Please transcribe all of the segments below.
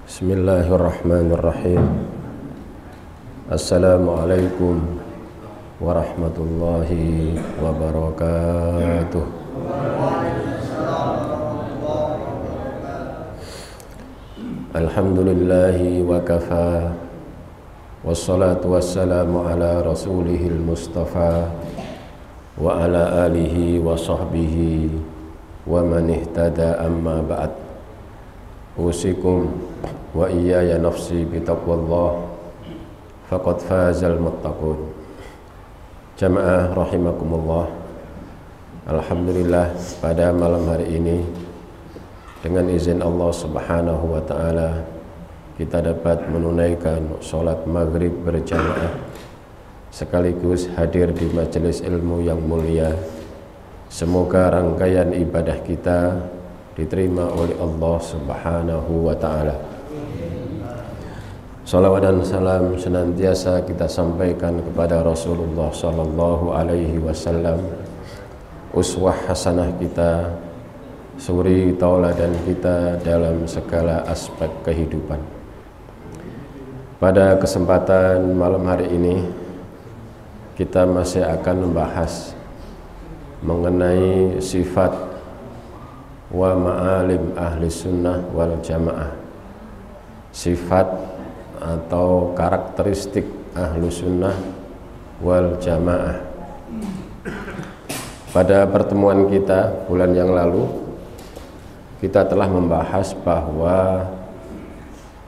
Bismillahirrahmanirrahim. Assalamualaikum warahmatullahi wabarakatuh. Alhamdulillahi wa kafa, wassalatu wassalamu ala rasulihil mustafa wa ala alihi wa sahbihi wa man ihtada, amma ba'd. Usikum wa iyaya nafsi bitaqwallah, faqad fazal muttaqun. Jamaah rahimakumullah, alhamdulillah pada malam hari ini dengan izin Allah subhanahu wa ta'ala kita dapat menunaikan sholat maghrib berjamaah sekaligus hadir di majelis ilmu yang mulia. Semoga rangkaian ibadah kita diterima oleh Allah subhanahu wa ta'ala. Salawat dan salam senantiasa kita sampaikan kepada Rasulullah sallallahu alaihi wasallam, uswah hasanah kita, suri tauladan kita dalam segala aspek kehidupan. Pada kesempatan malam hari ini kita masih akan membahas mengenai sifat wa ma'alim ahli sunnah wal jamaah, sifat atau karakteristik ahlu sunnah wal jamaah. Pada pertemuan kita bulan yang lalu kita telah membahas bahwa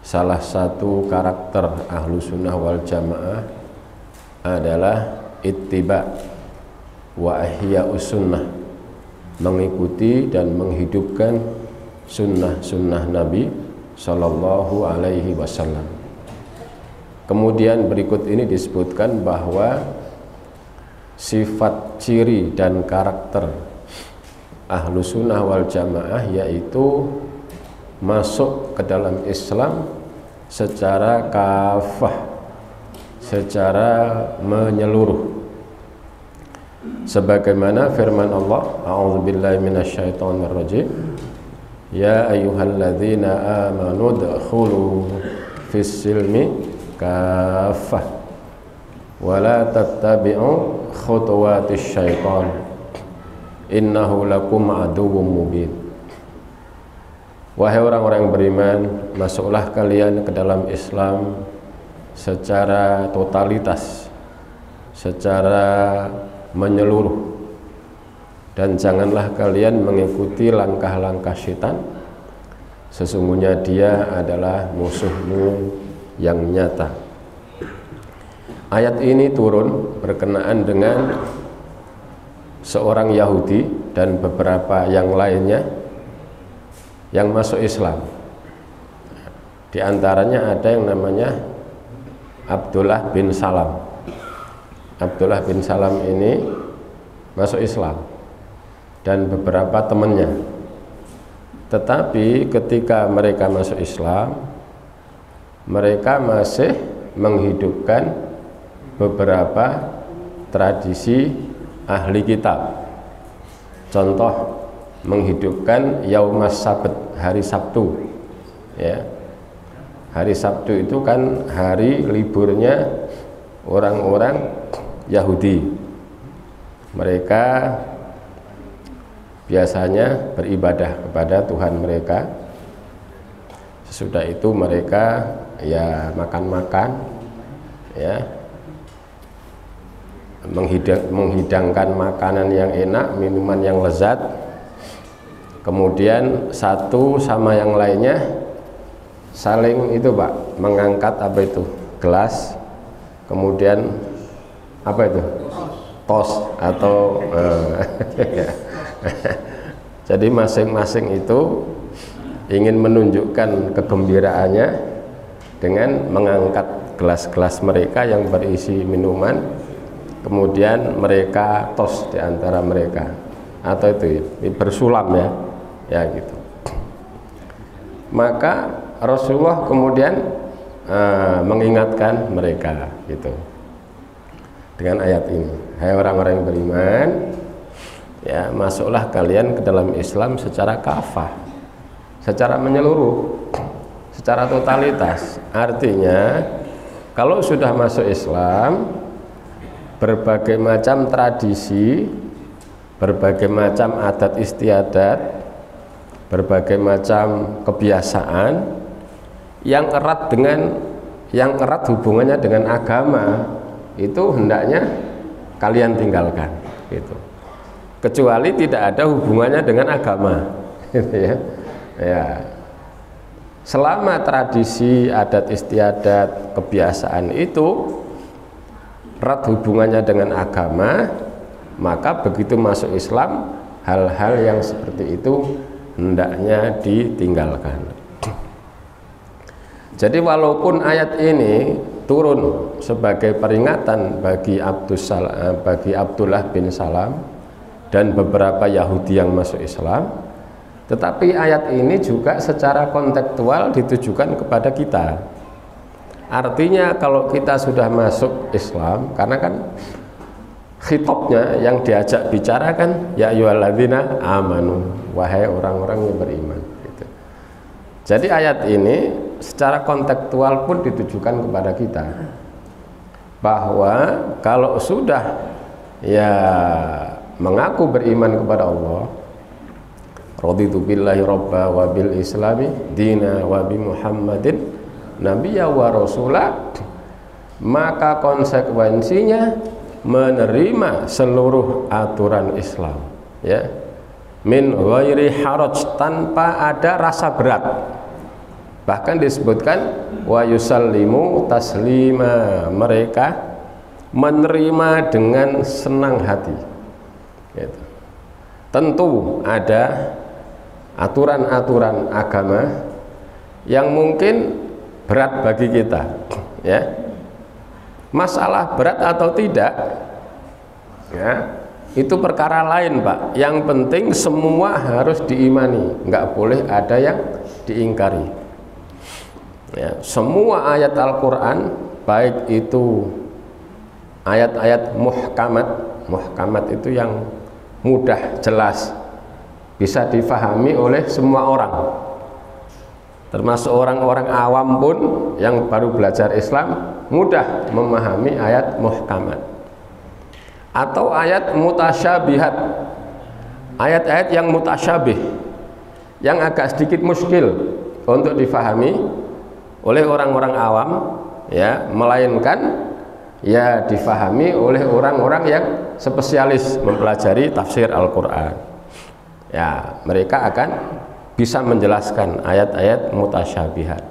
salah satu karakter ahlu sunnah wal jamaah adalah ittiba wa ihya'us sunnah, mengikuti dan menghidupkan sunnah-sunnah Nabi Sallallahu Alaihi Wasallam. Kemudian berikut ini disebutkan bahwa sifat ciri dan karakter ahlu sunnah wal jamaah yaitu masuk ke dalam Islam secara kafah, secara menyeluruh, sebagaimana firman Allah, a'udzubillahi minasyaitonirrajim, ya ayyuhalladzina amanu dkhulu fis silmi kafah wa la tattabi'u khutuwatis syaitan innahu lakum aduwwum mubin. Wahai orang-orang yang beriman, masuklah kalian ke dalam Islam secara totalitas, secara menyeluruh, dan janganlah kalian mengikuti langkah-langkah syaitan, sesungguhnya dia adalah musuhmu yang nyata. Ayat ini turun berkenaan dengan seorang Yahudi dan beberapa yang lainnya yang masuk Islam. Di antaranya ada yang namanya Abdullah bin Salam. Abdullah bin Salam ini masuk Islam dan beberapa temannya. Tetapi ketika mereka masuk Islam, mereka masih menghidupkan beberapa tradisi ahli kitab. Contoh, menghidupkan Yaumas Sabt, hari Sabtu. Ya. Hari Sabtu itu kan hari liburnya orang-orang Yahudi. Mereka biasanya beribadah kepada Tuhan mereka. Sesudah itu mereka ya makan-makan, ya, menghidangkan makanan yang enak, minuman yang lezat. Kemudian satu sama yang lainnya saling itu Pak, mengangkat apa itu? Gelas. Kemudian apa itu? Tos atau jadi masing-masing itu ingin menunjukkan kegembiraannya dengan mengangkat gelas-gelas mereka yang berisi minuman, kemudian mereka tos di antara mereka, atau itu bersulam, ya gitu. Maka Rasulullah kemudian mengingatkan mereka gitu dengan ayat ini, hai orang-orang yang beriman, ya masuklah kalian ke dalam Islam secara kafah, secara menyeluruh, secara totalitas. Artinya kalau sudah masuk Islam, berbagai macam tradisi, berbagai macam adat istiadat, berbagai macam kebiasaan yang erat hubungannya dengan agama itu hendaknya kalian tinggalkan gitu. Kecuali tidak ada hubungannya dengan agama gitu ya. Ya. Selama tradisi, adat istiadat, kebiasaan itu erat hubungannya dengan agama, maka begitu masuk Islam hal-hal yang seperti itu hendaknya ditinggalkan. Jadi walaupun ayat ini turun sebagai peringatan bagi Abdullah bin Salam dan beberapa Yahudi yang masuk Islam, tetapi ayat ini juga secara kontekstual ditujukan kepada kita. Artinya kalau kita sudah masuk Islam, karena kan khitabnya yang diajak bicara kan ya ayyuhalladzina amanu, wahai orang-orang yang beriman gitu. Jadi ayat ini secara kontekstual pun ditujukan kepada kita bahwa kalau sudah ya mengaku beriman kepada Allah, raditu billahi robba wa bil islami dina wa bi Muhammadin nabiyya wa rasula, maka konsekuensinya menerima seluruh aturan Islam ya, min ghairi haraj, tanpa ada rasa berat. Bahkan disebutkan wa yusallimu taslima, mereka menerima dengan senang hati gitu. Tentu ada aturan-aturan agama yang mungkin berat bagi kita ya. Masalah berat atau tidak ya, itu perkara lain Pak. Yang penting semua harus diimani, nggak boleh ada yang diingkari ya. Semua ayat Al-Quran, baik itu ayat-ayat muhkamat itu yang mudah, jelas, bisa difahami oleh semua orang, termasuk orang-orang awam pun yang baru belajar Islam mudah memahami ayat muhkamat. Atau ayat mutasyabihat, ayat-ayat yang mutasyabih, yang agak sedikit muskil untuk difahami oleh orang-orang awam ya, melainkan ya difahami oleh orang-orang yang spesialis mempelajari tafsir Al-Quran ya, mereka akan bisa menjelaskan ayat-ayat mutasyabihat.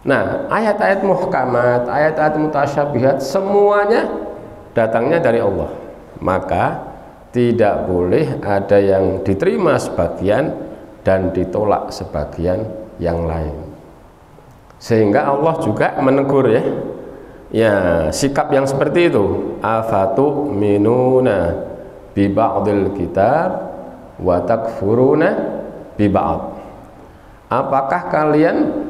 Nah, ayat-ayat muhkamat, ayat-ayat mutasyabihat semuanya datangnya dari Allah, maka tidak boleh ada yang diterima sebagian dan ditolak sebagian yang lain. Sehingga Allah juga menegur ya sikap yang seperti itu, afatu minuna bi ba'dil kitab wa takfuruna bi ba'd. Apakah kalian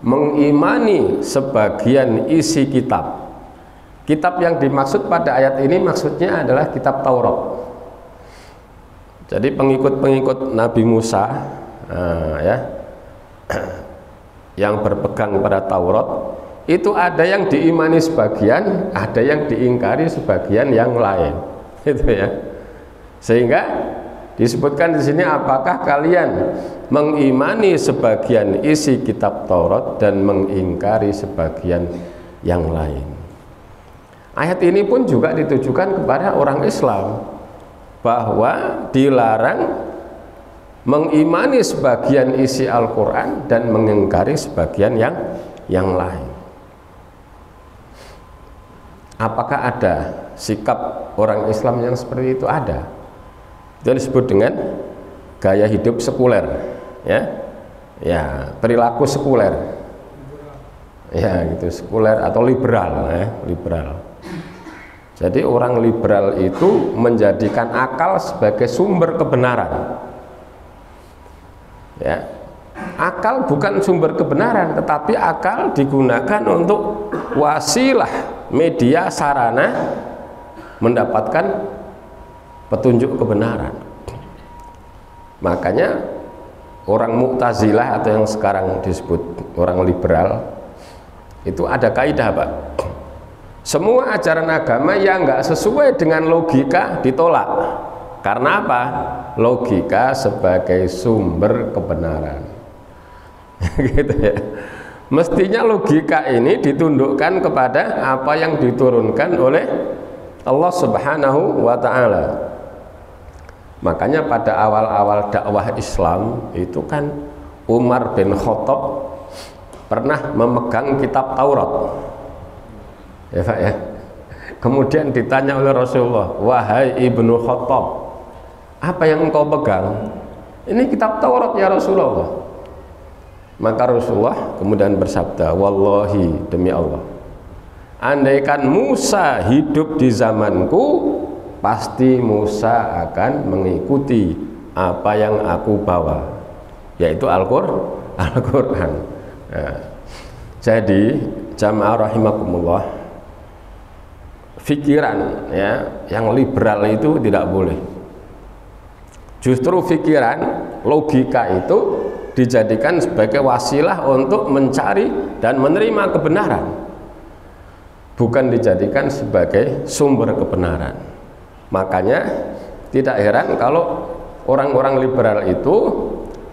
mengimani sebagian isi kitab? Kitab yang dimaksud pada ayat ini maksudnya adalah kitab Taurat. Jadi pengikut-pengikut Nabi Musa ya, yang berpegang pada Taurat itu ada yang diimani sebagian, ada yang diingkari sebagian yang lain, gitu ya. Sehingga disebutkan di sini, apakah kalian mengimani sebagian isi kitab Taurat dan mengingkari sebagian yang lain. Ayat ini pun juga ditujukan kepada orang Islam bahwa dilarang mengimani sebagian isi Al-Quran dan mengingkari sebagian yang lain. Apakah ada sikap orang Islam yang seperti itu? Ada. Itu disebut dengan gaya hidup sekuler ya, perilaku sekuler ya, gitu, sekuler atau liberal ya, liberal. Jadi orang liberal itu menjadikan akal sebagai sumber kebenaran ya. Akal bukan sumber kebenaran, tetapi akal digunakan untuk wasilah, media, sarana mendapatkan petunjuk kebenaran. Makanya orang Mu'tazilah atau yang sekarang disebut orang liberal itu ada kaidah, Pak. Semua ajaran agama yang nggak sesuai dengan logika ditolak. Karena apa? Logika sebagai sumber kebenaran. Gitu ya. Mestinya logika ini ditundukkan kepada apa yang diturunkan oleh Allah Subhanahu wa ta'ala. Makanya pada awal-awal dakwah Islam itu kan Umar bin Khattab pernah memegang kitab Taurat. Ya Pak ya. Kemudian ditanya oleh Rasulullah, "Wahai Ibnu Khattab, apa yang engkau pegang?" "Ini kitab Taurat ya Rasulullah." Maka Rasulullah kemudian bersabda, "Wallahi, demi Allah, andaikan Musa hidup di zamanku, pasti Musa akan mengikuti apa yang aku bawa, yaitu Al-Quran." Nah, jadi jamaah rahimakumullah, pikiran ya yang liberal itu tidak boleh. Justru pikiran logika itu dijadikan sebagai wasilah untuk mencari dan menerima kebenaran, bukan dijadikan sebagai sumber kebenaran. Makanya tidak heran kalau orang-orang liberal itu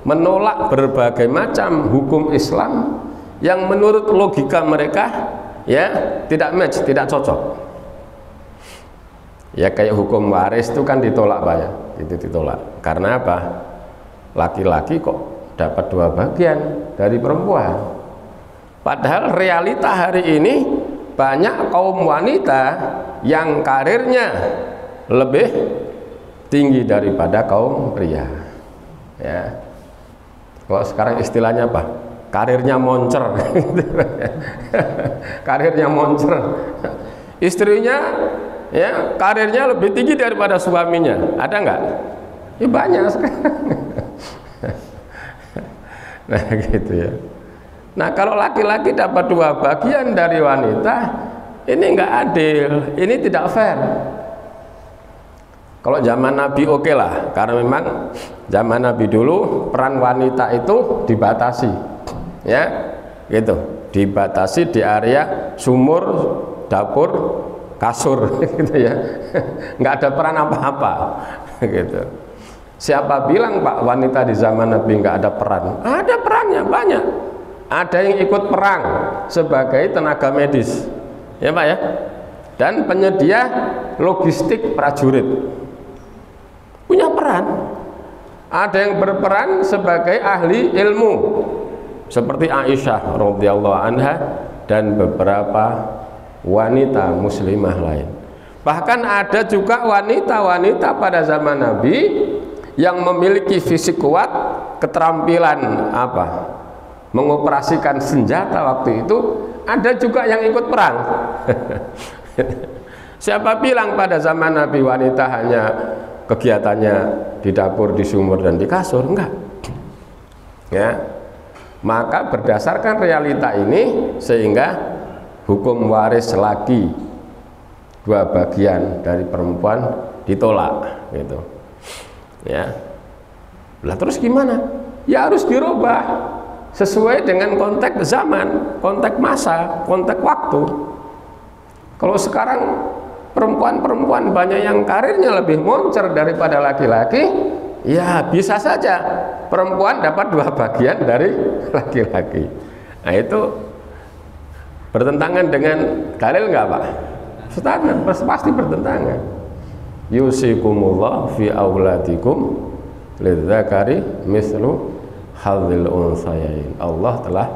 menolak berbagai macam hukum Islam yang menurut logika mereka ya tidak match, tidak cocok. Ya kayak hukum waris itu kan ditolak, Pak ya. Itu ditolak. Karena apa? Laki-laki kok dapat 2 bagian dari perempuan. Padahal realita hari ini banyak kaum wanita yang karirnya lebih tinggi daripada kaum pria. Ya. Kalau sekarang istilahnya apa? Karirnya moncer. Karirnya moncer. Istrinya ya karirnya lebih tinggi daripada suaminya. Ada nggak? Ya banyak sekarang. Nah gitu ya. Nah kalau laki-laki dapat 2 bagian dari wanita, ini nggak adil, ini tidak fair. Kalau zaman Nabi oke lah, karena memang zaman Nabi dulu peran wanita itu dibatasi, ya, gitu, dibatasi di area sumur, dapur, kasur, gitu ya, nggak ada peran apa-apa, gitu. Siapa bilang Pak wanita di zaman Nabi nggak ada peran? Ada perannya banyak. Ada yang ikut perang sebagai tenaga medis, ya Pak ya, dan penyedia logistik prajurit punya peran. Ada yang berperan sebagai ahli ilmu seperti Aisyah radhiyallahu anha dan beberapa wanita muslimah lain. Bahkan ada juga wanita-wanita pada zaman Nabi yang memiliki fisik kuat, keterampilan apa? Mengoperasikan senjata waktu itu, ada juga yang ikut perang. Siapa bilang pada zaman Nabi wanita hanya kegiatannya di dapur, di sumur dan di kasur? Enggak. Ya. Maka berdasarkan realita ini sehingga hukum waris laki 2 bagian dari perempuan ditolak gitu. Ya, lah terus gimana? Ya harus dirubah sesuai dengan konteks zaman, konteks masa, konteks waktu. Kalau sekarang perempuan-perempuan banyak yang karirnya lebih moncer daripada laki-laki, ya bisa saja perempuan dapat 2 bagian dari laki-laki. Nah itu bertentangan dengan dalil nggak Pak? Pasti bertentangan. Yusikumullah fi auladikum lidzakari mislu hadzil unsayain. Allah telah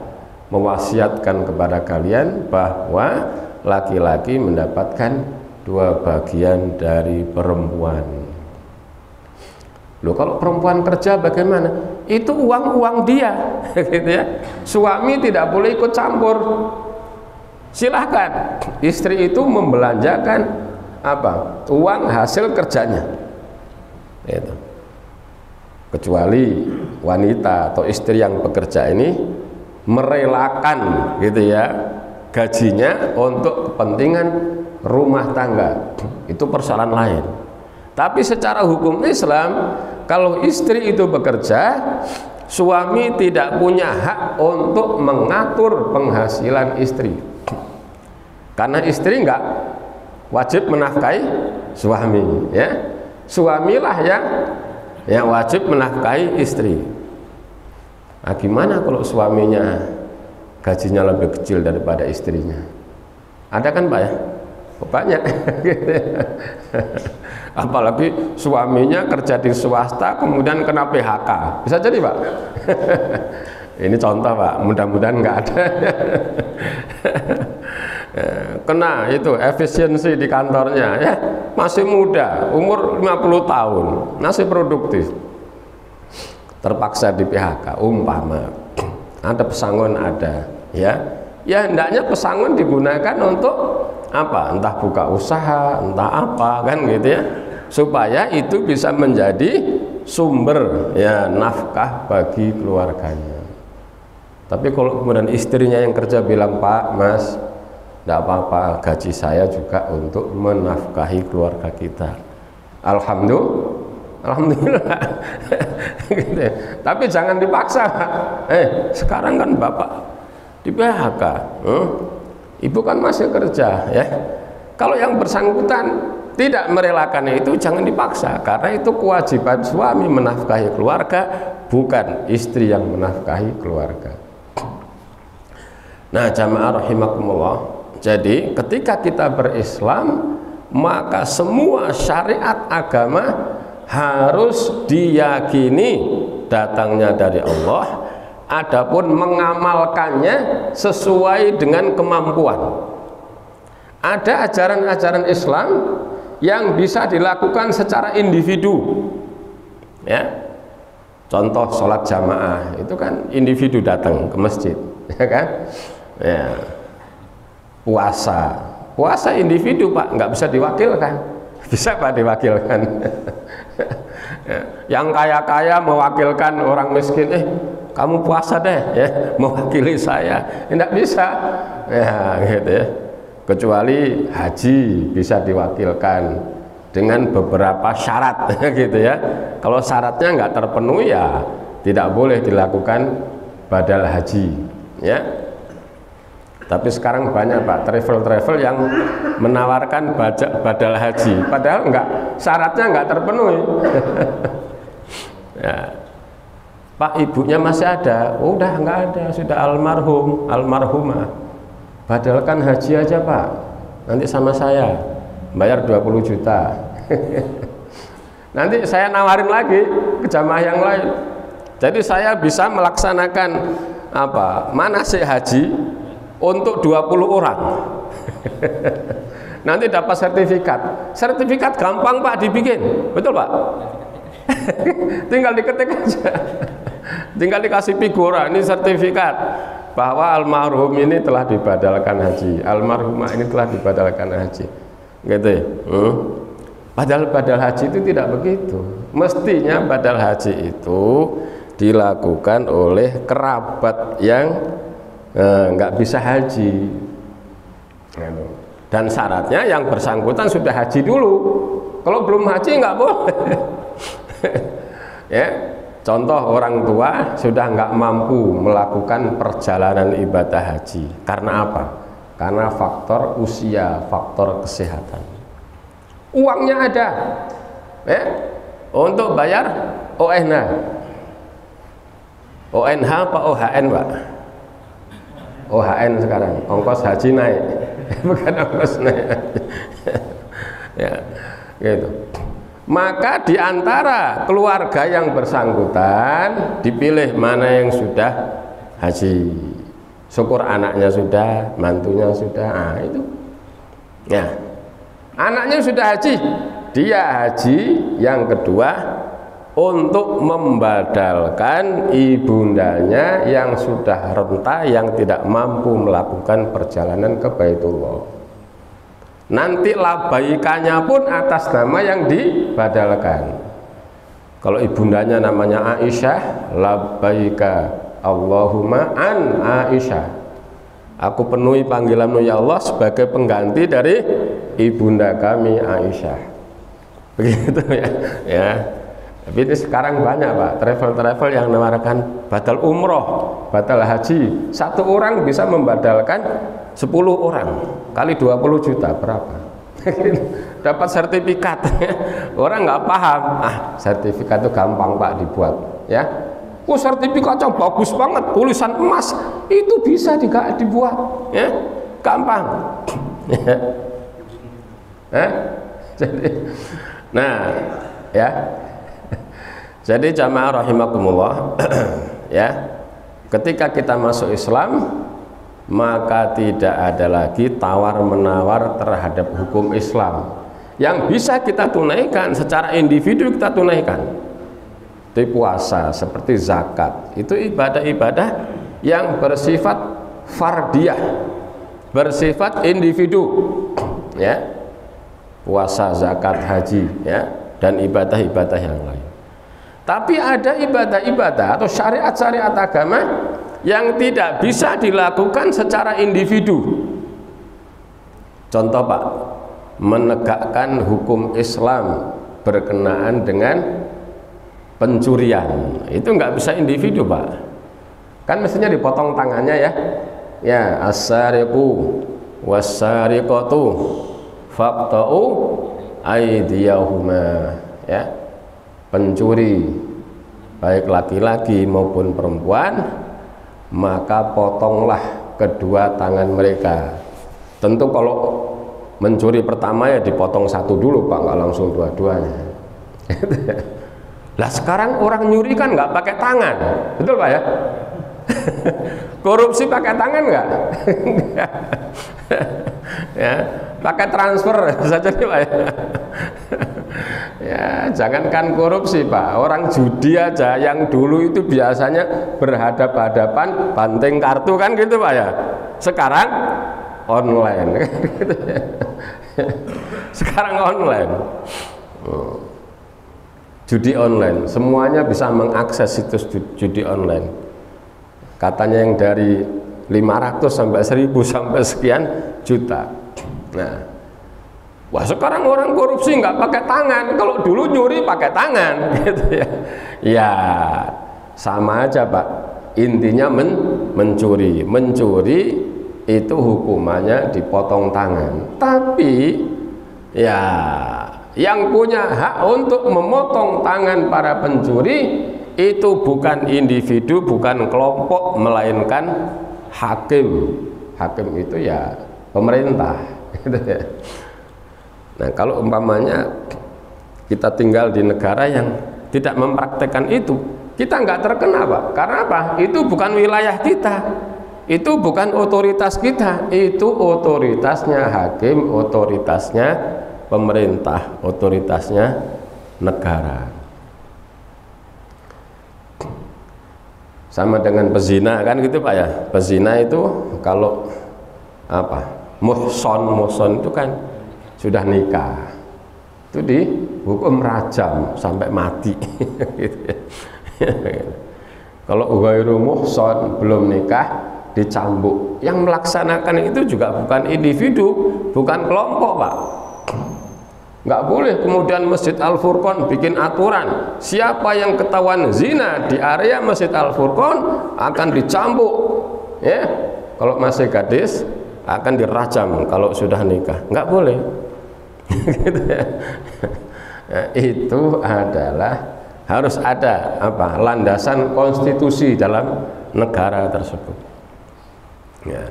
mewasiatkan kepada kalian bahwa laki-laki mendapatkan 2 bagian dari perempuan. Loh kalau perempuan kerja bagaimana? Itu uang dia, gitu ya. Suami tidak boleh ikut campur. Silahkan istri itu membelanjakan apa? Uang hasil kerjanya. Itu. Kecuali wanita atau istri yang bekerja ini merelakan gitu ya gajinya untuk kepentingan rumah tangga, itu persoalan lain. Tapi secara hukum Islam, kalau istri itu bekerja suami tidak punya hak untuk mengatur penghasilan istri, karena istri nggak wajib menafkahi suami, ya. Suamilah yang wajib menafkahi istri. Nah, gimana kalau suaminya gajinya lebih kecil daripada istrinya? Ada kan Pak ya? Banyak. Apalagi suaminya kerja di swasta kemudian kena PHK, bisa jadi Pak. Ini contoh Pak, mudah-mudahan nggak ada. Kena itu efisiensi di kantornya, ya masih muda, umur 50 tahun, masih produktif, terpaksa di PHK. Umpama ada pesangon, ada, ya hendaknya pesangon digunakan untuk apa, entah buka usaha, entah apa, kan gitu ya, supaya itu bisa menjadi sumber ya nafkah bagi keluarganya. Tapi kalau kemudian istrinya yang kerja bilang, Pak, Mas, tidak apa-apa, gaji saya juga untuk menafkahi keluarga kita, alhamdulillah. Gitu ya. Tapi jangan dipaksa. Sekarang kan Bapak di PHK, Ibu kan masih kerja, ya. Kalau yang bersangkutan tidak merelakan itu, jangan dipaksa, karena itu kewajiban suami menafkahi keluarga, bukan istri yang menafkahi keluarga. Nah, jamaah rahimakumullah, jadi ketika kita berislam, maka semua syariat agama harus diyakini datangnya dari Allah. Adapun mengamalkannya sesuai dengan kemampuan. Ada ajaran-ajaran Islam yang bisa dilakukan secara individu, ya. Contoh sholat jamaah itu kan individu datang ke masjid, ya kan? Ya. Puasa individu Pak, nggak bisa diwakilkan. Bisa Pak diwakilkan. Yang kaya-kaya mewakilkan orang miskin, kamu puasa deh, ya, mewakili saya, tidak bisa, ya, gitu ya. Kecuali haji bisa diwakilkan dengan beberapa syarat, gitu ya. Kalau syaratnya nggak terpenuhi, ya tidak boleh dilakukan badal haji, ya. Tapi sekarang banyak Pak travel yang menawarkan badal haji, padahal syaratnya nggak terpenuhi. Ya. Pak, ibunya masih ada, udah nggak ada, sudah almarhum, almarhumah, badalkan haji aja Pak, nanti sama saya bayar 20 juta. Nanti saya nawarin lagi ke jamaah yang lain, jadi saya bisa melaksanakan manasik haji untuk 20 orang. Nanti dapat sertifikat gampang Pak dibikin, betul Pak? Tinggal diketik aja, tinggal dikasih figura, ini sertifikat bahwa almarhum ini telah dibadalkan haji, almarhumah ini telah dibadalkan haji, gitu ya. Padahal badal haji itu tidak begitu. Mestinya badal haji itu dilakukan oleh kerabat yang nggak bisa haji, dan syaratnya yang bersangkutan sudah haji dulu. Kalau belum haji nggak boleh. Ya, contoh orang tua sudah nggak mampu melakukan perjalanan ibadah haji. Karena apa? Karena faktor usia, faktor kesehatan. Uangnya ada, ya, untuk bayar ONH. ONH apa OHN Pak? OHN sekarang, ongkos haji naik. Bukan ongkos naik. Ya, gitu. Maka di antara keluarga yang bersangkutan dipilih mana yang sudah haji. Syukur anaknya sudah, mantunya sudah, itu. Ya. Anaknya sudah haji, dia haji yang kedua untuk membadalkan ibundanya yang sudah renta, yang tidak mampu melakukan perjalanan ke Baitullah. Nanti labaikannya pun atas nama yang dibadalkan. Kalau ibundanya namanya Aisyah, labbaika Allahumma an Aisyah, aku penuhi panggilanmu ya Allah sebagai pengganti dari ibunda kami Aisyah. Begitu ya. Tapi ini sekarang banyak Pak, travel-travel yang menawarkan batal umroh, batal haji. Satu orang bisa membadalkan 10 orang, kali 20 juta, berapa? Dapat sertifikat. Orang nggak paham, sertifikat itu gampang Pak dibuat, ya. Oh, sertifikatnya bagus banget, tulisan emas, itu bisa dibuat, ya, gampang. Jadi, nah, ya. Jadi jamaah rahimakumullah, ya, ketika kita masuk Islam, maka tidak ada lagi tawar-menawar terhadap hukum Islam. Yang bisa kita tunaikan secara individu, kita tunaikan. Itu puasa, seperti zakat, itu ibadah-ibadah yang bersifat fardiyah, bersifat individu, ya, puasa, zakat, haji, ya, dan ibadah-ibadah yang lain. Tapi ada ibadah-ibadah atau syariat-syariat agama yang tidak bisa dilakukan secara individu. Contoh Pak, menegakkan hukum Islam berkenaan dengan pencurian, itu nggak bisa individu Pak. Kan mestinya dipotong tangannya, ya. Ya, as-sariqu was-sariqatu faqta'u aydiyahuma, ya. Pencuri baik laki-laki maupun perempuan, maka potonglah kedua tangan mereka. Tentu kalau mencuri pertama ya dipotong satu dulu Pak, nggak langsung dua-duanya. Lah sekarang orang nyuri kan nggak pakai tangan, betul Pak, ya? Korupsi pakai tangan nggak? Ya, pakai transfer saja nih Pak, ya. Ya, jangankan korupsi Pak, orang judi aja yang dulu itu biasanya berhadap-hadapan banting kartu kan gitu Pak, ya. Sekarang online. Sekarang online. Judi online, semuanya bisa mengakses situs judi online. Katanya yang dari 500 sampai 1000 sampai sekian juta. Nah, wah sekarang orang korupsi nggak pakai tangan, kalau dulu nyuri pakai tangan, gitu ya. Ya sama aja Pak, intinya mencuri itu hukumannya dipotong tangan. Tapi ya yang punya hak untuk memotong tangan para pencuri itu bukan individu, bukan kelompok, melainkan hakim. Hakim itu ya pemerintah, gitu ya. Nah, kalau umpamanya kita tinggal di negara yang tidak mempraktekkan itu, kita nggak terkena Pak. Karena apa? Itu bukan wilayah kita, itu bukan otoritas kita, itu otoritasnya hakim, otoritasnya pemerintah, otoritasnya negara. Sama dengan pezina kan gitu Pak, ya. Pezina itu kalau apa? Muhson itu kan sudah nikah, itu dihukum rajam sampai mati. Gitu ya. Kalau ghairu muhson, belum nikah, dicambuk. Yang melaksanakan itu juga bukan individu, bukan kelompok Pak. Nggak boleh kemudian Masjid Al-Furqon bikin aturan, siapa yang ketahuan zina di area Masjid Al-Furqon akan dicambuk, ya. Kalau masih gadis akan dirajam, kalau sudah nikah nggak boleh. Gitu ya. Nah, itu adalah harus ada apa, landasan konstitusi dalam negara tersebut, ya.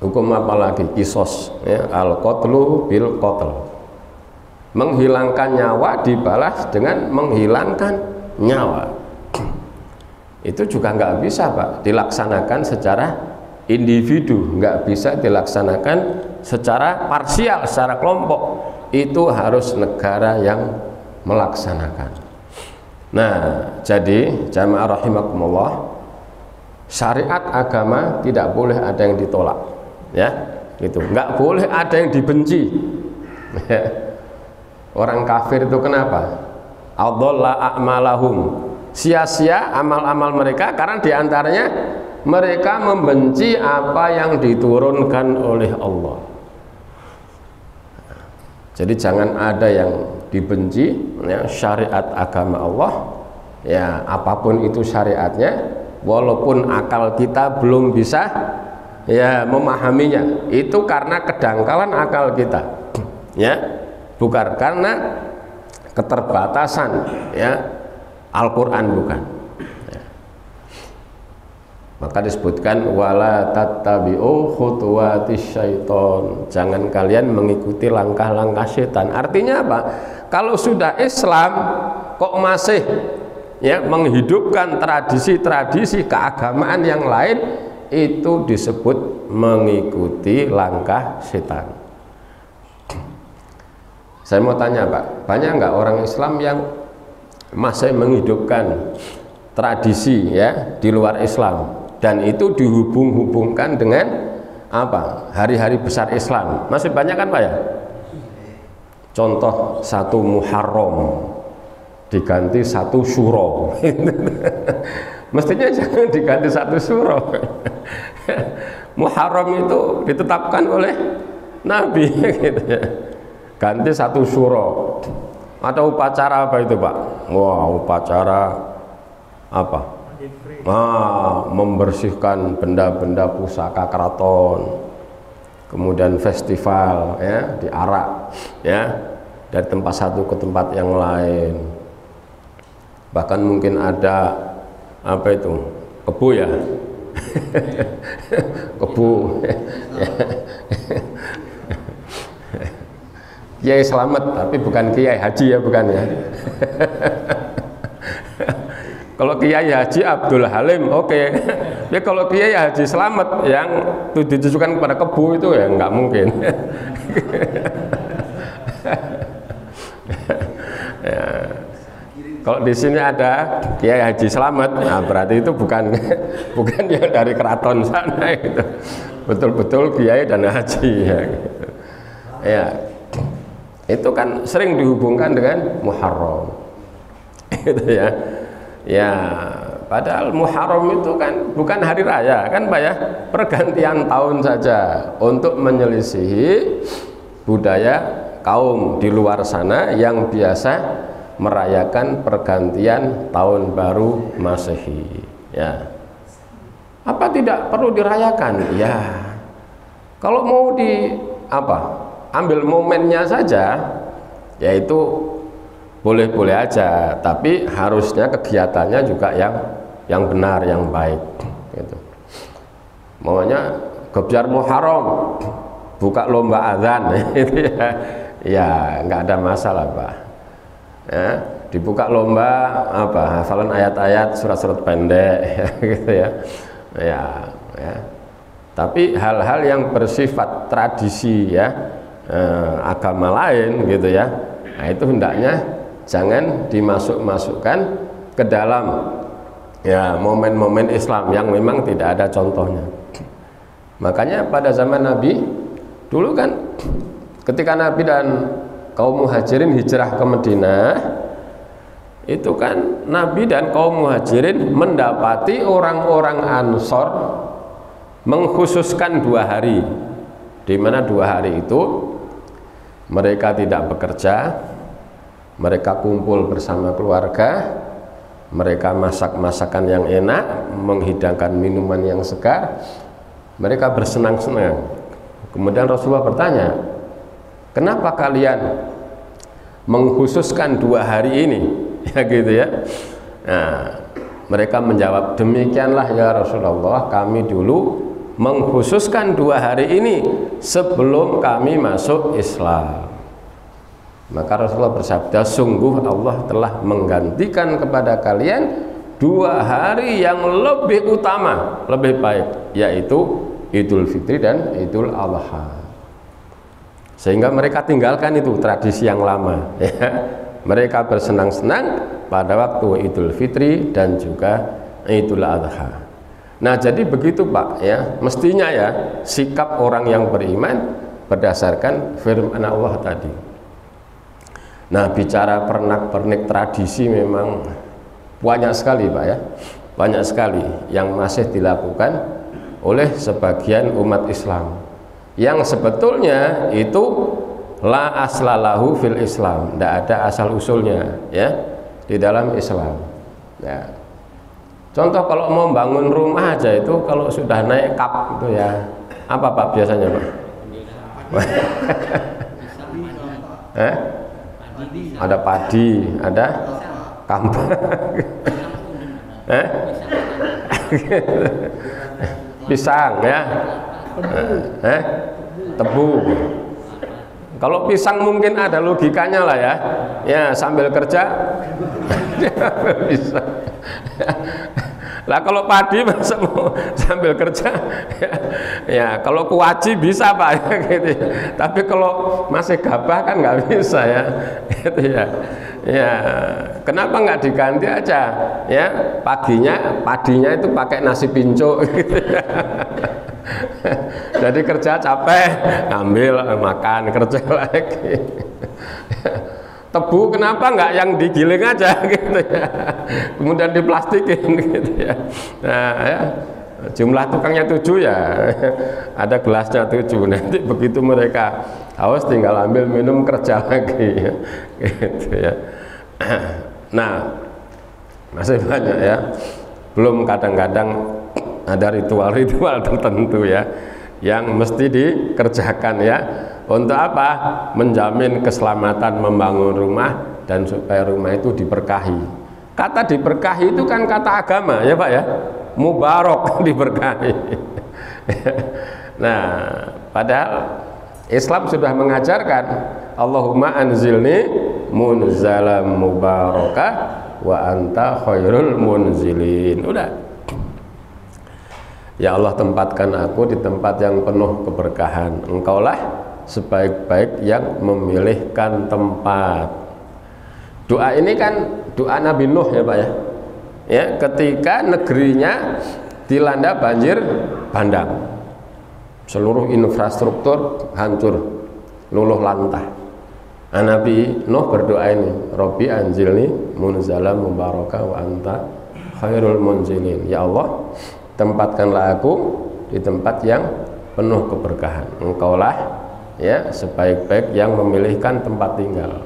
Hukum apa lagi? Kisos, ya. Al-qatlu bil qatl, menghilangkan nyawa dibalas dengan menghilangkan nyawa. Itu juga nggak bisa Pak dilaksanakan secara individu, nggak bisa dilaksanakan secara parsial, secara kelompok. Itu harus negara yang melaksanakan. Nah, jadi jamaah rahimakumullah, syariat agama tidak boleh ada yang ditolak, ya, gitu. Nggak boleh ada yang dibenci. Orang kafir itu kenapa? Adalla a'malahum, sia-sia amal-amal mereka karena diantaranya mereka membenci apa yang diturunkan oleh Allah. Jadi jangan ada yang dibenci, ya, syariat agama Allah, ya apapun itu syariatnya, walaupun akal kita belum bisa ya memahaminya, itu karena kedangkalan akal kita, ya, bukan karena keterbatasan ya Al-Quran, bukan. Maka disebutkan wala tattabi'u khutuwatis syaiton, jangan kalian mengikuti langkah-langkah setan. Artinya apa? Kalau sudah Islam kok masih ya menghidupkan tradisi-tradisi keagamaan yang lain, itu disebut mengikuti langkah setan. Saya mau tanya Pak, banyak nggak orang Islam yang masih menghidupkan tradisi ya di luar Islam, dan itu dihubung-hubungkan dengan apa? Hari-hari besar Islam. Masih banyak kan Pak ya? Contoh 1 Muharram diganti 1 Syuro. Mestinya jangan diganti 1 Syuro. Muharram itu ditetapkan oleh Nabi gitu ya. Ganti 1 Syuro. Ada upacara apa itu Pak? Wah, upacara apa? Membersihkan benda-benda pusaka keraton, kemudian festival ya diarak ya dari tempat satu ke tempat yang lain, bahkan mungkin ada apa itu kebu ya kebu Kiai Slamet, tapi bukan Kiai Haji ya, bukan ya. Kalau Kiai Haji Abdul Halim oke. Ya kalau Kiai Haji Slamet yang ditujukan kepada kebu itu ya nggak mungkin. Ya. Kalau di sini ada Kiai Haji Slamet, nah berarti itu bukan yang dari keraton sana itu. Betul-betul Kiai dan Haji ya. Gitu. Ya. Itu kan sering dihubungkan dengan Muharram. Gitu ya. Ya, padahal Muharram itu kan bukan hari raya kan Pak ya, pergantian tahun saja untuk menyelisihi budaya kaum di luar sana yang biasa merayakan pergantian tahun baru Masehi. Ya, apa tidak perlu dirayakan? Ya, kalau mau ambil momennya saja, yaitu boleh-boleh aja, tapi harusnya kegiatannya juga yang benar, yang baik gitu. Maunya gebyar Muharram, buka lomba azan itu ya nggak ada masalah Pak ya, dibuka lomba hafalan ayat-ayat surat-surat pendek gitu ya. Tapi hal-hal yang bersifat tradisi ya agama lain gitu ya, nah itu hendaknya jangan dimasukkan ke dalam ya momen-momen Islam yang memang tidak ada contohnya. Makanya pada zaman Nabi dulu kan, ketika Nabi dan kaum muhajirin hijrah ke Madinah, itu kan Nabi dan kaum muhajirin mendapati orang-orang Ansor mengkhususkan 2 hari, di mana 2 hari itu mereka tidak bekerja, mereka kumpul bersama keluarga, mereka masak masakan yang enak, menghidangkan minuman yang segar, mereka bersenang-senang. Kemudian Rasulullah bertanya, kenapa kalian mengkhususkan 2 hari ini? Ya gitu ya. Nah, mereka menjawab, demikianlah ya Rasulullah, kami dulu mengkhususkan 2 hari ini sebelum kami masuk Islam. Maka Rasulullah bersabda, sungguh Allah telah menggantikan kepada kalian 2 hari yang lebih utama, lebih baik, yaitu Idul Fitri dan Idul Adha. Sehingga mereka tinggalkan itu tradisi yang lama ya. Mereka bersenang-senang pada waktu Idul Fitri dan juga Idul Adha. Nah jadi begitu Pak ya, mestinya ya sikap orang yang beriman berdasarkan firman Allah tadi. Nah bicara pernak-pernik tradisi memang banyak sekali Pak ya, banyak sekali yang masih dilakukan oleh sebagian umat Islam, yang sebetulnya itu la aslalahu fil Islam, tidak ada asal usulnya ya di dalam Islam ya. Contoh kalau mau bangun rumah aja itu kalau sudah naik kap itu ya apa Pak biasanya Pak? Ada padi, ada kampung, pisang ya, tebu. Kalau pisang mungkin ada logikanya lah ya, ya sambil kerja bisa. Lah kalau padi masa mau sambil kerja ya kalau kuaci bisa Pak ya, gitu ya. Tapi kalau masih gabah kan nggak bisa ya gitu ya. Ya kenapa nggak diganti aja ya padinya itu pakai nasi pincuk gitu ya. Jadi kerja capek ngambil makan kerja lagi. Tebu kenapa nggak yang digiling aja gitu ya, kemudian diplastikin gitu ya. Nah ya jumlah tukangnya 7 ya, ada gelasnya 7, nanti begitu mereka haus tinggal ambil minum kerja lagi ya. Gitu ya. Nah masih banyak ya, belum kadang-kadang ada ritual-ritual tertentu ya yang mesti dikerjakan ya. Untuk apa? Menjamin keselamatan membangun rumah dan supaya rumah itu diberkahi. Kata diberkahi itu kan kata agama ya Pak ya, mubarak diberkahi. Nah padahal Islam sudah mengajarkan Allahumma anzilni munzalam mubarakah wa anta khairul munzilin. Udah. Ya Allah tempatkan aku di tempat yang penuh keberkahan. Engkaulah sebaik-baik yang memilihkan tempat. Doa ini kan doa Nabi Nuh ya Pak ya. Ya, ketika negerinya dilanda banjir bandang. Seluruh infrastruktur hancur, luluh lantah. Nah, Nabi Nuh berdoa ini, Robbi anzilni munzalam mubarakah wa anta khairul munzilin. Ya Allah, tempatkanlah aku di tempat yang penuh keberkahan. Engkaulah ya sebaik-baik yang memilihkan tempat tinggal.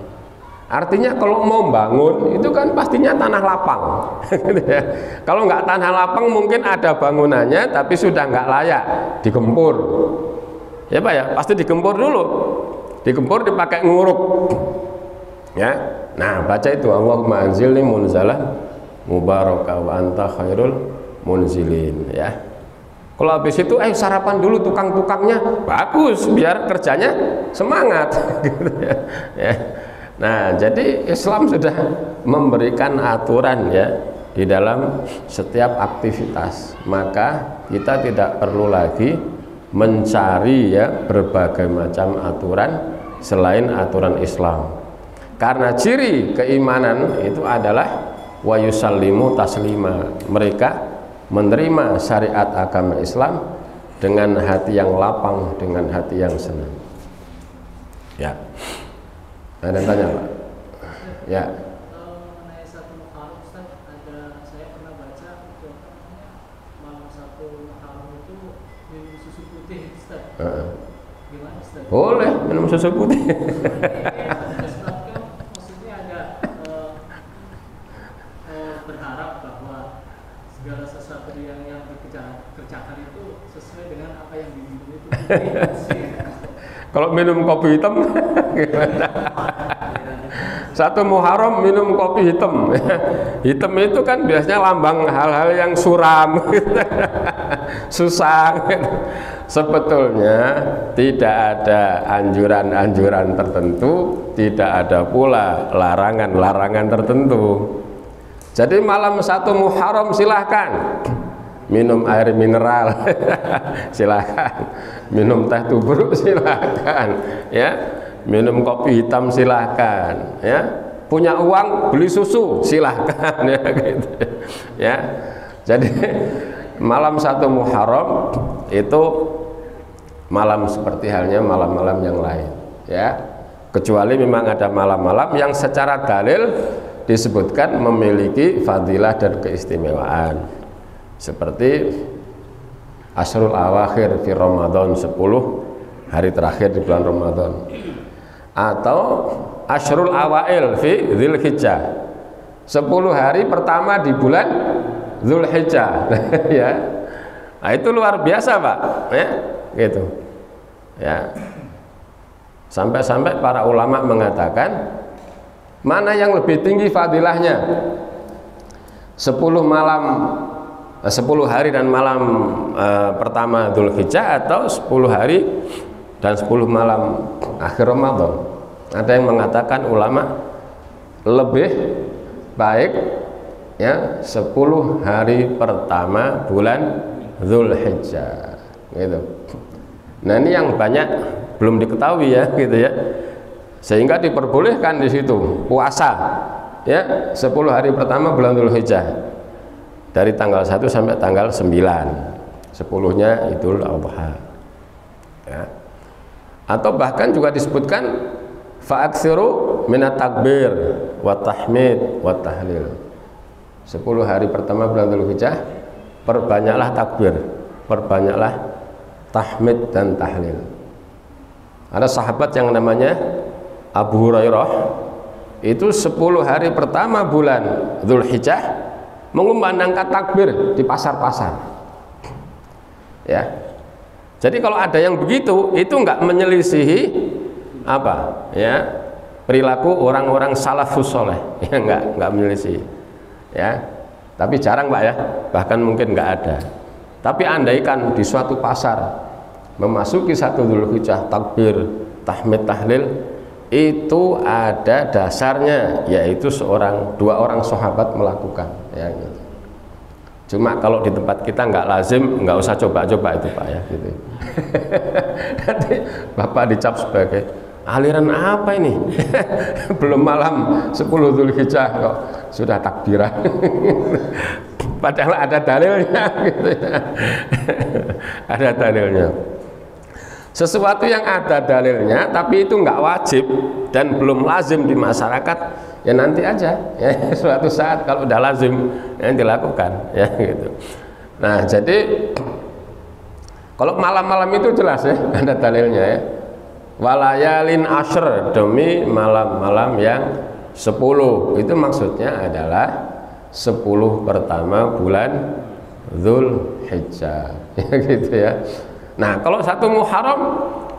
Artinya kalau mau bangun itu kan pastinya tanah lapang. Kalau nggak tanah lapang mungkin ada bangunannya tapi sudah nggak layak, digempur ya Pak ya, pasti digempur dulu, digempur dipakai nguruk ya. Nah baca itu Allahumma anzilni munzalah mubarakah wa anta khairul munzilin ya. Kalau habis itu sarapan dulu tukang-tukangnya, bagus biar kerjanya semangat gitu ya. Ya. Nah jadi Islam sudah memberikan aturan ya di dalam setiap aktivitas, maka kita tidak perlu lagi mencari ya berbagai macam aturan selain aturan Islam, karena ciri keimanan itu adalah wa yusallimu taslima, mereka menerima syariat agama Islam dengan hati yang lapang, dengan hati yang senang. Ya, ada yang tanya Pak? Ya. Mengenai satu Muharram Ustaz, saya pernah baca itu malam satu Muharram itu minum susu putih Ustaz. Gimana Ustaz? Boleh minum susu putih. Maksudnya ada berharap bahwa segala sesuatu yang dikerjakan itu sesuai dengan apa yang diminum itu. Kalau minum kopi hitam gimana? Satu Muharram minum kopi hitam. Hitam itu kan biasanya lambang hal-hal yang suram, susah. Sebetulnya tidak ada anjuran-anjuran tertentu, tidak ada pula larangan-larangan tertentu. Jadi malam satu Muharram silahkan minum air mineral, silahkan minum teh tubruk, silahkan ya, minum kopi hitam silahkan ya, punya uang beli susu silahkan ya gitu ya. Jadi malam satu Muharram itu malam seperti halnya malam-malam yang lain ya, kecuali memang ada malam-malam yang secara dalil disebutkan memiliki fadilah dan keistimewaan, seperti Ashrul Awakhir fi Ramadan, 10 hari terakhir di bulan Ramadan. atau Asyrul Awail fi Dzulhijjah, 10 hari pertama di bulan Dzulhijjah. Ya. Nah, itu luar biasa, Pak, ya, gitu. Ya. Sampai-sampai para ulama mengatakan mana yang lebih tinggi fadilahnya, 10 hari dan malam pertama Dzulhijjah atau 10 hari dan 10 malam akhir Ramadan. Ada yang mengatakan ulama lebih baik ya 10 hari pertama bulan Dzulhijjah, gitu. Nah, ini yang banyak belum diketahui ya, gitu ya. Sehingga diperbolehkan di situ puasa ya 10 hari pertama bulan Dzulhijjah dari tanggal 1 sampai tanggal 9, 10-nya Idul Adha ya. Atau bahkan juga disebutkan fa'aksiru minat takbir wa tahmid wa tahlil, 10 hari pertama bulan Dzulhijjah perbanyaklah takbir, perbanyaklah tahmid dan tahlil. Ada sahabat yang namanya Abu Hurairah, itu 10 hari pertama bulan Dzulhijjah mengumandangkan takbir di pasar-pasar ya. Jadi kalau ada yang begitu, itu enggak menyelisihi apa ya perilaku orang-orang salafus soleh ya, enggak menyelisihi ya. Tapi jarang, Pak, ya, bahkan mungkin enggak ada. Tapi andaikan di suatu pasar memasuki 1 Dzulhijjah takbir, tahmid, tahlil, itu ada dasarnya, yaitu 2 orang sahabat melakukan ya, gitu. Cuma kalau di tempat kita nggak lazim, nggak usah coba-coba itu, Pak, ya, gitu. Nanti Bapak dicap sebagai aliran apa ini? Belum malam 10 Dzulhijjah kok sudah takbiran. Padahal ada dalilnya, gitu ya. Ada dalilnya. Sesuatu yang ada dalilnya tapi itu nggak wajib dan belum lazim di masyarakat, ya nanti aja ya, suatu saat kalau udah lazim yang dilakukan ya, gitu. Nah, jadi kalau malam-malam itu jelas ya ada dalilnya ya, walayalin ashr, demi malam-malam yang 10, itu maksudnya adalah 10 pertama bulan Dzulhijjah ya, gitu ya. Nah, kalau 1 Muharram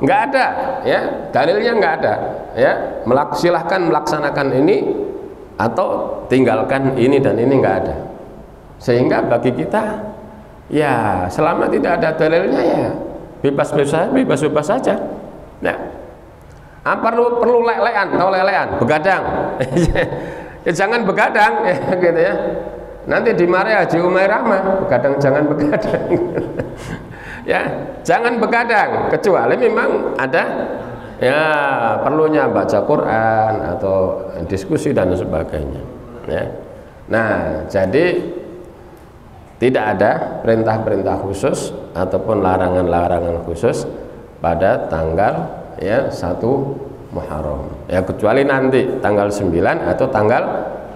nggak ada ya, dalilnya nggak ada ya, silahkan melaksanakan ini atau tinggalkan ini dan ini, nggak ada. Sehingga bagi kita ya selama tidak ada dalilnya ya bebas-bebas saja. Nah, perlu lelean, tahu lelean, begadang. Ya, jangan begadang ya, gitu ya. Nanti dimarahi Haji Umairah mah, begadang jangan begadang. Ya, jangan begadang kecuali memang ada ya perlunya baca Quran atau diskusi dan sebagainya ya. Nah, jadi tidak ada perintah-perintah khusus ataupun larangan-larangan khusus pada tanggal ya 1 Muharram ya, kecuali nanti tanggal 9 atau tanggal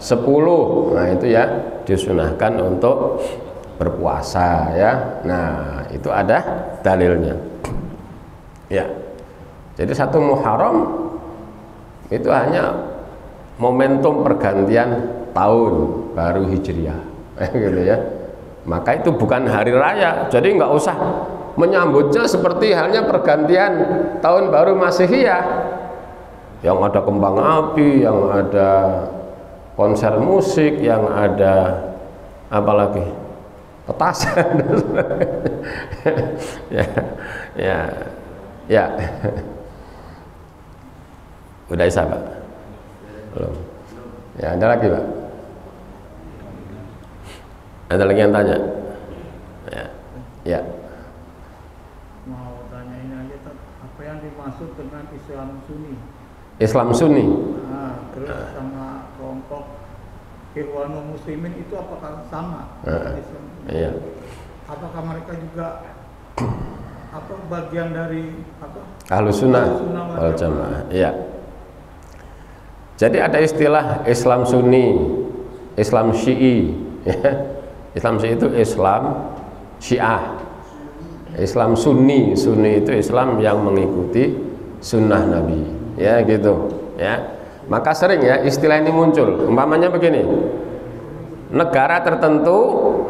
10. Nah, itu ya disunahkan untuk berpuasa ya. Nah, itu ada dalilnya ya. Jadi 1 Muharram itu hanya momentum pergantian tahun baru Hijriah gitu ya. Maka itu bukan hari raya, jadi nggak usah menyambutnya seperti halnya pergantian tahun baru Masihiyah yang ada kembang api, yang ada konser musik, yang ada apalagi petasan. ya. Udah isa, Pak? Belum. Ya, ada lagi, Pak? Ada lagi yang tanya? Ya. Mau tanya ini aja, apa yang dimaksud dengan Islam Sunni? Islam Sunni. Nah, terus sama kelompok Ikhwanul Muslimin itu apakah sama? Iya. Apakah mereka juga bagian dari Ahlus Sunnah wal Jamaah? Iya. Jadi ada istilah Islam Sunni, Islam Syi'i ya. Islam Syi'i itu Islam Syiah. Islam Sunni, Sunni itu Islam yang mengikuti sunnah Nabi ya gitu ya. Maka sering ya istilah ini muncul, umpamanya begini, negara tertentu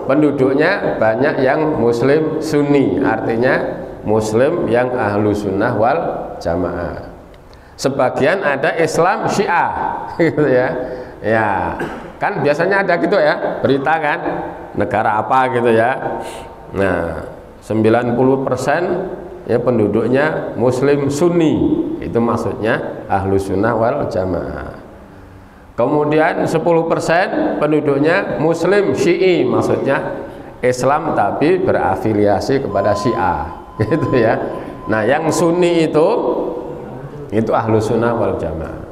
penduduknya banyak yang muslim sunni, artinya muslim yang ahlu sunnah wal jamaah. Sebagian ada Islam syiah gitu ya. Ya kan biasanya ada gitu ya berita kan, negara apa gitu ya. Nah 90% ya penduduknya muslim sunni, itu maksudnya ahlu sunnah wal jamaah. Kemudian 10% penduduknya muslim syi'i, maksudnya Islam tapi berafiliasi kepada Syiah gitu ya. Nah yang sunni itu ahlu sunnah wal jamaah.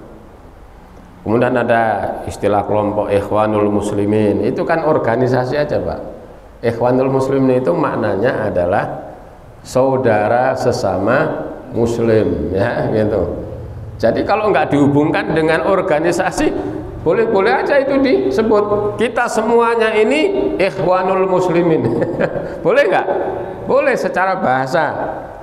Kemudian ada istilah kelompok Ikhwanul Muslimin, itu kan organisasi aja Pak. Ikhwanul Muslimin itu maknanya adalah saudara sesama muslim ya gitu. Jadi kalau nggak dihubungkan dengan organisasi, boleh-boleh aja itu disebut kita semuanya ini Ikhwanul Muslimin. Boleh nggak? Boleh, secara bahasa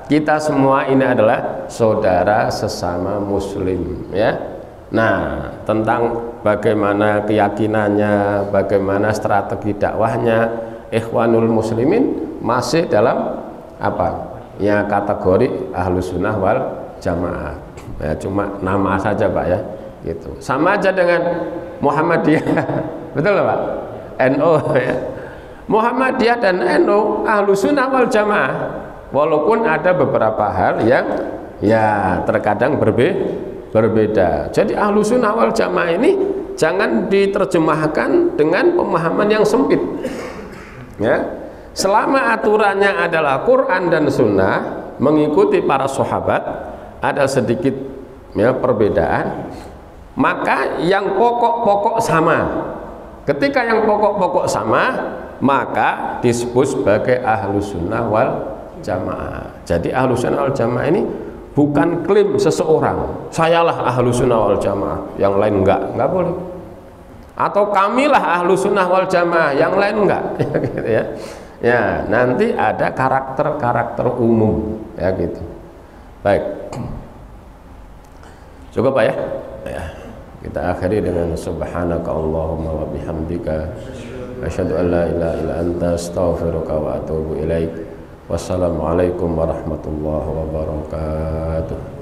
kita semua ini adalah saudara sesama muslim ya. Nah tentang bagaimana keyakinannya, bagaimana strategi dakwahnya, Ikhwanul Muslimin masih dalam apa ya, kategori ahlu sunnah wal jamaah ya, cuma nama saja Pak ya gitu. Sama aja dengan Muhammadiyah betul Pak, NU ya. Muhammadiyah dan NU ahlu sunnah wal jamaah, walaupun ada beberapa hal yang ya terkadang berbeda. Jadi ahlu sunnah wal jamaah ini jangan diterjemahkan dengan pemahaman yang sempit ya. Selama aturannya adalah Quran dan Sunnah, mengikuti para sahabat, ada sedikit ya perbedaan, maka yang pokok-pokok sama. Ketika yang pokok-pokok sama, maka disebut sebagai ahlu sunnah wal jamaah. Jadi ahlu sunnah wal jamaah ini bukan klaim seseorang, sayalah ahlu sunnah wal jamaah, yang lain enggak boleh. Atau kamilah ahlu sunnah wal jamaah, yang lain enggak gitu ya. Ya, nanti ada karakter-karakter umum ya gitu. Baik. Cukup Pak ya? Ya. Kita akhiri dengan subhanaka Allahumma wa bihamdika asyhadu an la ilaha illa anta astaghfiruka wa atubu ilaik. Wassalamualaikum warahmatullahi wabarakatuh.